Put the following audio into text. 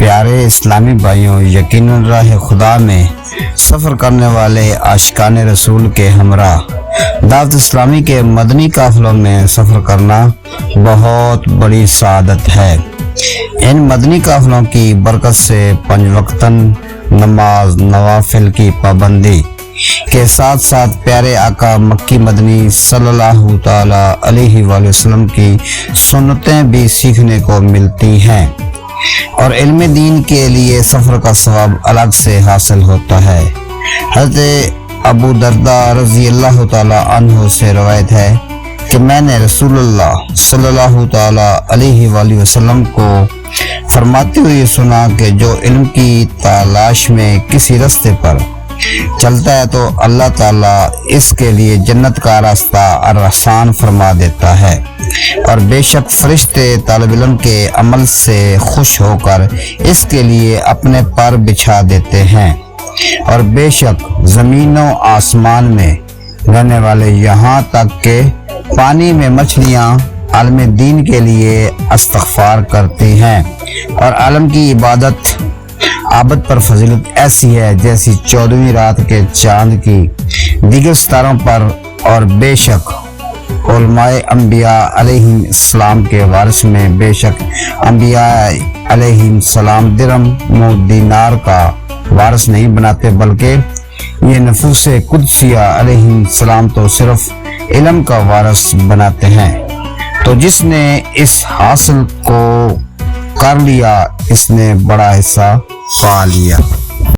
پیارے اسلامی بھائیوں، یقیناً راہ خدا میں سفر کرنے والے عاشقان رسول کے ہمراہ دعوت اسلامی کے مدنی قافلوں میں سفر کرنا بہت بڑی سعادت ہے۔ ان مدنی قافلوں کی برکت سے 5 وقتاً نماز نوافل کی پابندی کے ساتھ ساتھ پیارے آقا مکی مدنی صلی اللہ تعالی علیہ وآلہ وسلم کی سنتیں بھی سیکھنے کو ملتی ہیں، اور علم دین کے لیے سفر کا ثواب الگ سے حاصل ہوتا ہے۔ حضرت ابو درداء رضی اللہ تعالی عنہ سے روایت ہے کہ میں نے رسول اللہ صلی اللہ تعالی علیہ وآلہ وسلم کو فرماتے ہوئے سنا کہ جو علم کی تلاش میں کسی راستے پر چلتا ہے تو اللہ تعالیٰ اس کے لیے جنت کا راستہ آسان فرما دیتا ہے، اور بے شک فرشتے طالب علم کے عمل سے خوش ہو کر اس کے لیے اپنے پر بچھا دیتے ہیں، اور بے شک زمین و آسمان میں رہنے والے یہاں تک کہ پانی میں مچھلیاں عالم دین کے لیے استغفار کرتی ہیں، اور عالم کی عابد پر فضیلت ایسی ہے جیسی 14ویں رات کے چاند کی دیگر ستاروں پر، اور بے شک علماء انبیاء علیہ السلام کے وارث میں بے شک انبیاء علیہ السلام درہم و دینار کا وارث نہیں بناتے، بلکہ یہ نفوس قدسیہ علیہ السلام تو صرف علم کا وارث بناتے ہیں۔ تو جس نے اس حاصل کو کر لیا، اس نے بڑا حصہ پا لیا۔